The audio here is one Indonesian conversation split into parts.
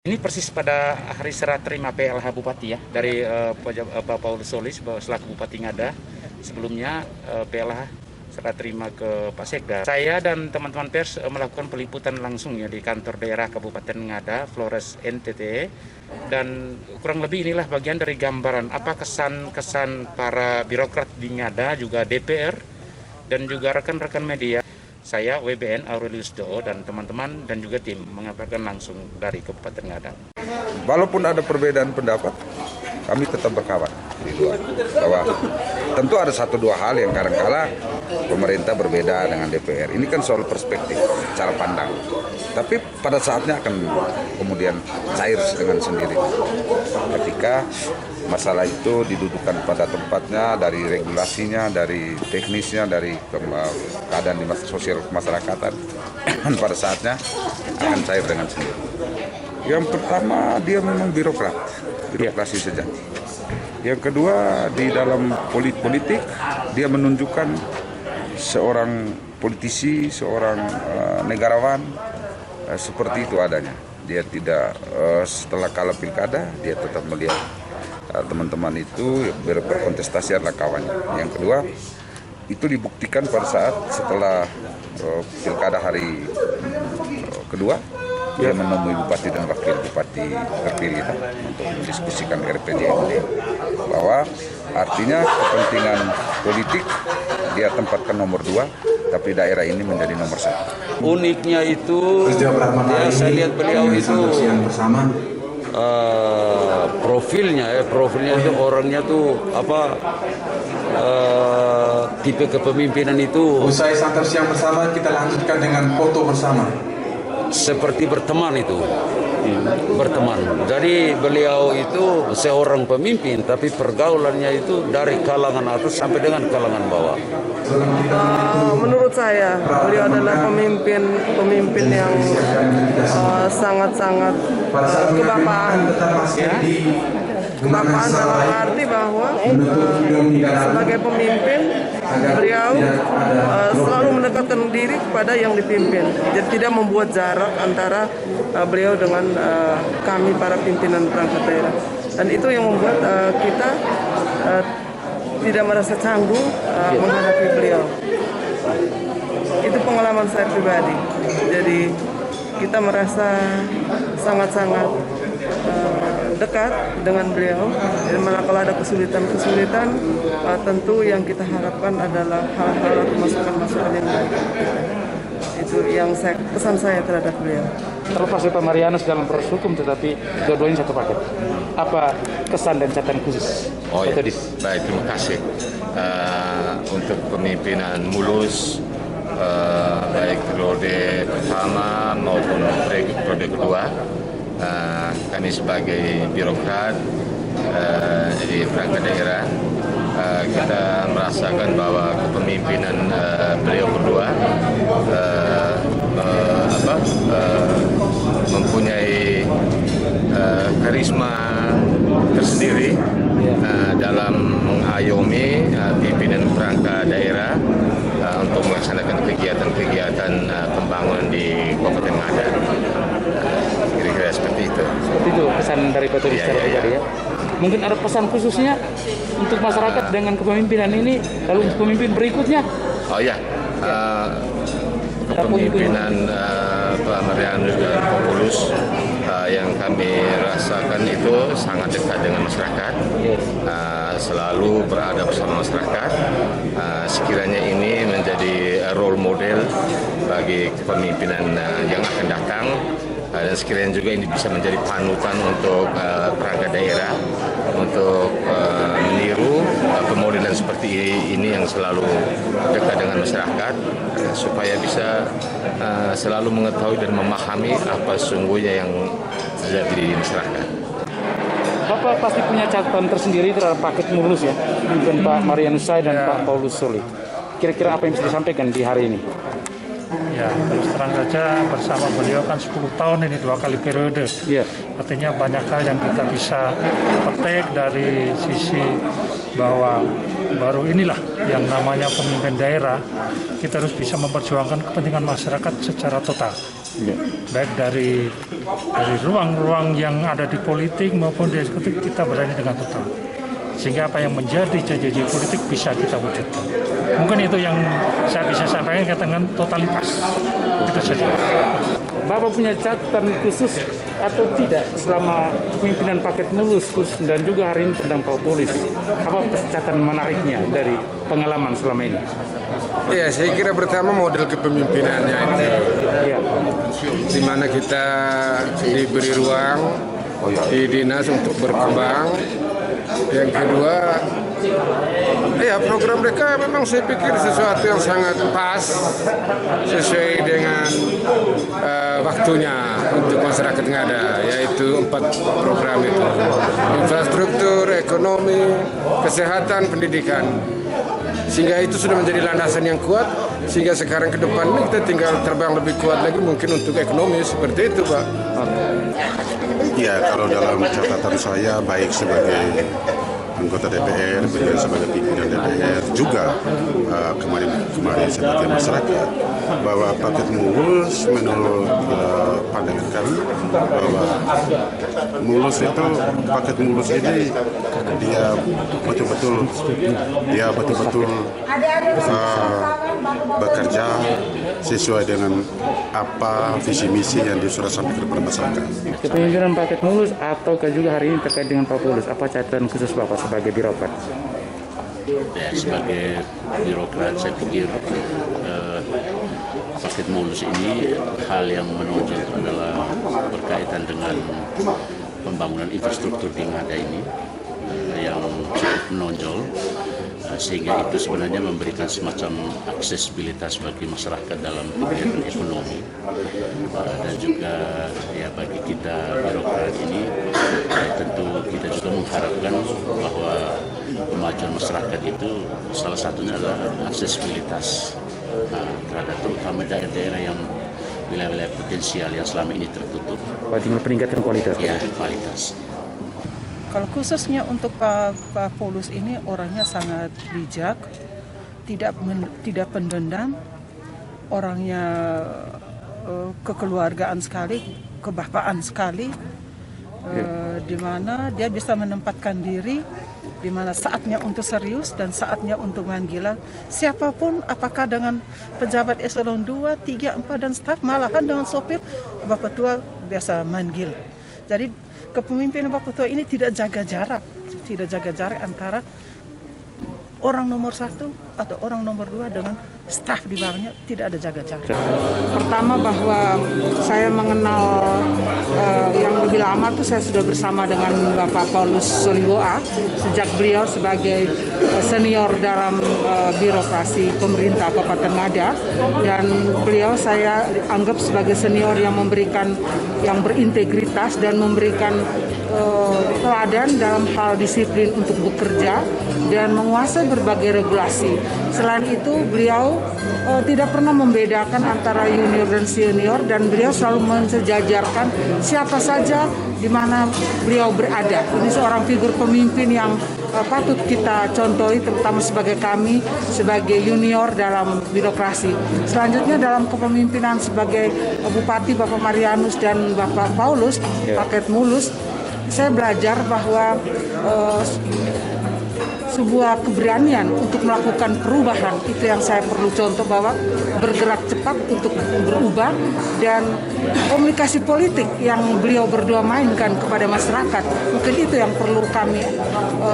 Ini persis pada hari serah terima PLH Bupati ya, dari Pak Paulus Solis selaku Bupati Ngada. Sebelumnya PLH serah terima ke Pak Sekda. Saya dan teman-teman pers melakukan peliputan langsung ya di kantor daerah Kabupaten Ngada, Flores NTT. Dan kurang lebih inilah bagian dari gambaran apa kesan-kesan para birokrat di Ngada, juga DPR, dan juga rekan-rekan media. Saya WBN Aurelius Do dan teman-teman dan juga tim mengabarkan langsung dari Kabupaten Ngada. Walaupun ada perbedaan pendapat, kami tetap berkawan di luar. Bahwa tentu ada satu dua hal yang kadang-kala pemerintah berbeda dengan DPR. Ini kan soal perspektif, cara pandang. Tapi pada saatnya akan kemudian cair dengan sendiri. Ketika masalah itu didudukan pada tempatnya, dari regulasinya, dari teknisnya, dari keadaan di sosial kemasyarakatan, pada saatnya akan cair dengan sendiri. Yang pertama, dia memang birokrasi sejak. Yang kedua, di dalam politik, dia menunjukkan seorang politisi, seorang negarawan, seperti itu adanya. Dia tidak setelah kalah pilkada, dia tetap melihat teman-teman itu berkontestasi adalah kawannya. Yang kedua, itu dibuktikan pada saat setelah pilkada hari kedua, dia menemui bupati dan wakil bupati terpilih untuk mendiskusikan RPJMD, bahwa artinya kepentingan politik dia tempatkan nomor 2, tapi daerah ini menjadi nomor 1. Uniknya itu, ya saya lihat beliau itu profilnya itu orangnya tuh tipe kepemimpinan itu. Usai santap siang bersama, kita lanjutkan dengan foto bersama. Seperti berteman itu, berteman. Jadi beliau itu seorang pemimpin, tapi pergaulannya itu dari kalangan atas sampai dengan kalangan bawah. Menurut saya, beliau adalah pemimpin yang sangat-sangat kebapaan. Ya. Kebapaan dalam arti bahwa sebagai pemimpin beliau selalu mendekatkan diri kepada yang dipimpin. Jadi tidak membuat jarak antara beliau dengan kami para pimpinan perangkat daerah. Dan itu yang membuat kita tidak merasa canggung menghadapi beliau. Itu pengalaman saya pribadi. Jadi kita merasa sangat-sangat dekat dengan beliau. Dan malah kalau ada kesulitan, tentu yang kita harapkan adalah hal-hal atau masukan-masukan yang baik. Itu yang pesan saya terhadap beliau. Terlepas dari Pak Marianus dalam proses hukum, tetapi dua-duanya satu paket. Apa kesan dan catatan khusus? Ya. Baik, terima kasih untuk kepemimpinan mulus, baik periode pertama maupun periode kedua. Kami sebagai birokrat di perangkat daerah, kita merasakan bahwa kepemimpinan beliau berdua mempunyai karisma tersendiri dalam mengayomi pimpinan perangkat daerah untuk melaksanakan kegiatan-kegiatan pembangunan di Kabupaten Ngada. Kira-kira seperti itu. Seperti itu pesan dari Pak Turis secara pribadi ya. Mungkin ada pesan khususnya untuk masyarakat dengan kepemimpinan ini, lalu untuk pemimpin berikutnya? Oh ya, kepemimpinan Pak Marianus dan Pak Paulus yang kami rasakan itu sangat dekat dengan masyarakat, selalu berada bersama masyarakat. Sekiranya ini menjadi role model bagi kepemimpinan yang akan datang, dan sekiranya juga ini bisa menjadi panutan untuk perangkat daerah untuk meniru pemodelan seperti ini yang selalu dekat dengan masyarakat, supaya bisa selalu mengetahui dan memahami apa sesungguhnya yang terjadi di masyarakat. Bapak pasti punya catatan tersendiri terhadap paket mulus ya, dan Pak Marianus dan Pak Paulus Solis. Kira-kira apa yang bisa disampaikan di hari ini? Ya, terus terang saja bersama beliau kan 10 tahun ini 2 kali periode. Artinya banyak hal yang kita bisa petik dari sisi bahwa baru inilah yang namanya pemimpin daerah, kita harus bisa memperjuangkan kepentingan masyarakat secara total. Baik dari ruang-ruang yang ada di politik maupun di eksekutif, kita berani dengan total. Sehingga apa yang menjadi janji politik bisa kita wujudkan. Mungkin itu yang saya bisa sampaikan dengan totalitas. Itu saja. Bapak punya catatan khusus atau tidak selama pemimpinan paket mulus dan juga hari ini tentang Pak Polis? Apa catatan menariknya dari pengalaman selama ini? Ya, saya kira pertama model kepemimpinannya itu, Ya. di mana kita diberi ruang di dinas untuk berkembang. Yang kedua, ya program mereka memang saya pikir sesuatu yang sangat pas, sesuai dengan waktunya untuk masyarakat Ngada, yaitu 4 program itu: infrastruktur, ekonomi, kesehatan, pendidikan. Sehingga itu sudah menjadi landasan yang kuat, sehingga sekarang ke depan ini kita tinggal terbang lebih kuat lagi mungkin untuk ekonomi, seperti itu, Pak. Ya, kalau dalam catatan saya baik sebagai anggota DPR, beliau sebagai pimpinan DPR, juga kemarin sebagai masyarakat, bahwa paket mulus menurut pandangan kami bahwa paket mulus ini dia betul-betul bekerja sesuai dengan apa visi misi yang sudah sampaikan kepada masyarakat. Kepemimpinan paket mulus ataukah juga hari ini terkait dengan Pak Polis? Apa catatan khusus Bapak sebagai birokrat? Ya, sebagai birokrat saya pikir paket mulus ini hal yang menonjol adalah berkaitan dengan pembangunan infrastruktur di Ngada ini yang cukup menonjol, sehingga itu sebenarnya memberikan semacam aksesibilitas bagi masyarakat dalam kegiatan ekonomi, dan juga ya bagi kita birokrat ini tentu kita juga mengharapkan bahwa kemajuan masyarakat itu salah satunya adalah aksesibilitas terhadap terutama daerah-daerah yang wilayah-wilayah potensial yang selama ini tertutup. Tinggal peningkatan kualitas. Ya, kualitas. Kalau khususnya untuk Pak Polus ini orangnya sangat bijak, tidak pendendam, orangnya kekeluargaan sekali, kebapaan sekali, di mana dia bisa menempatkan diri, di mana saatnya untuk serius dan saatnya untuk manggilan siapapun, apakah dengan pejabat eselon 2, 3, 4 dan staf, malahan dengan sopir, Bapak Tua biasa manggil. Jadi kepemimpinan Bapak Tua ini tidak jaga jarak antara orang nomor 1 atau orang nomor 2 dengan staf di bawahnya, tidak ada jaga jarak. Pertama bahwa saya mengenal yang lebih lama tuh saya sudah bersama dengan Bapak Paulus Soliboa sejak beliau sebagai senior dalam birokrasi pemerintah Kabupaten Ngada, dan beliau saya anggap sebagai senior yang berintegritas dan memberikan teladan dalam hal disiplin untuk bekerja dan menguasai berbagai regulasi. Selain itu beliau tidak pernah membedakan antara junior dan senior, dan beliau selalu mensejajarkan siapa saja di mana beliau berada. Ini seorang figur pemimpin yang patut kita contohi, terutama sebagai kami sebagai junior dalam birokrasi. Selanjutnya dalam kepemimpinan sebagai Bupati Bapak Marianus dan Bapak Paulus paket mulus, saya belajar bahwa sebuah keberanian untuk melakukan perubahan itu yang saya perlu contoh, bahwa bergerak cepat untuk berubah, dan komunikasi politik yang beliau berdua mainkan kepada masyarakat, mungkin itu yang perlu kami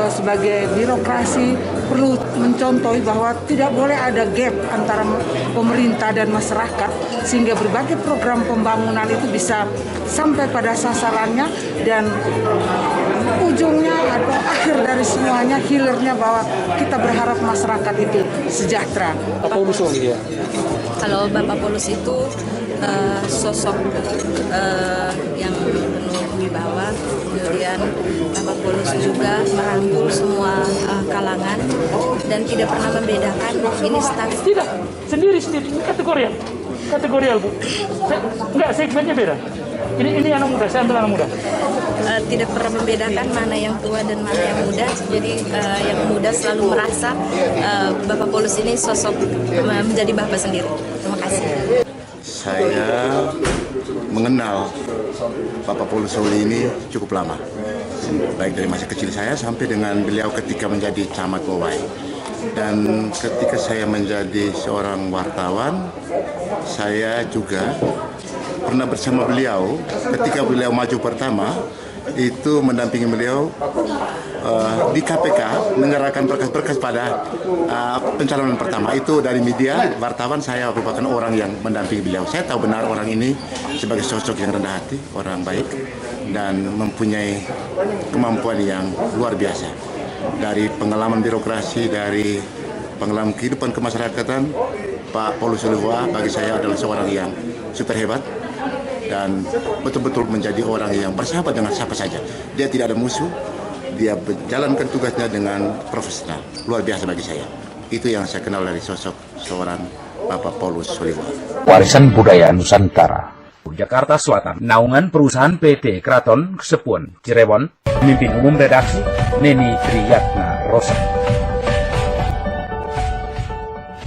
sebagai birokrasi perlu mencontohi, bahwa tidak boleh ada gap antara pemerintah dan masyarakat, sehingga berbagai program pembangunan itu bisa sampai pada sasarannya, dan ujungnya atau akhir dari semuanya, hilirnya, bahwa kita berharap masyarakat itu sejahtera. Kalau Bapak Polus itu sosok yang penuh wibawa, kemudian Bapak Polus juga merangkul semua kalangan dan tidak pernah membedakan ini staf. Tidak, sendiri kategorial Bu. Enggak, segmennya beda. Ini anak muda, saya ambil anak muda. Tidak pernah membedakan mana yang tua dan mana yang muda. Jadi yang muda selalu merasa Bapak Polus ini sosok menjadi bapak sendiri. Terima kasih. Saya mengenal Bapak Paulus Soli ini cukup lama, baik dari masa kecil saya sampai dengan beliau ketika menjadi camat Wawai. Dan ketika saya menjadi seorang wartawan, saya juga pernah bersama beliau ketika beliau maju pertama, itu mendampingi beliau di KPK, menyerahkan berkas-berkas pada pencalonan pertama. Itu dari media, wartawan, saya merupakan orang yang mendampingi beliau. Saya tahu benar orang ini sebagai sosok yang rendah hati, orang baik, dan mempunyai kemampuan yang luar biasa. Dari pengalaman birokrasi, dari pengalaman kehidupan kemasyarakatan, Pak Paulus Soli bagi saya adalah seorang yang super hebat dan betul-betul menjadi orang yang bersahabat dengan siapa saja. Dia tidak ada musuh, dia menjalankan tugasnya dengan profesional. Luar biasa bagi saya. Itu yang saya kenal dari sosok seorang Bapak Paulus Soli. Warisan Budaya Nusantara. Jakarta Selatan, naungan perusahaan PT Kraton Kesepuan Cirebon, pemimpin umum redaksi Neni Triyatna Rosa.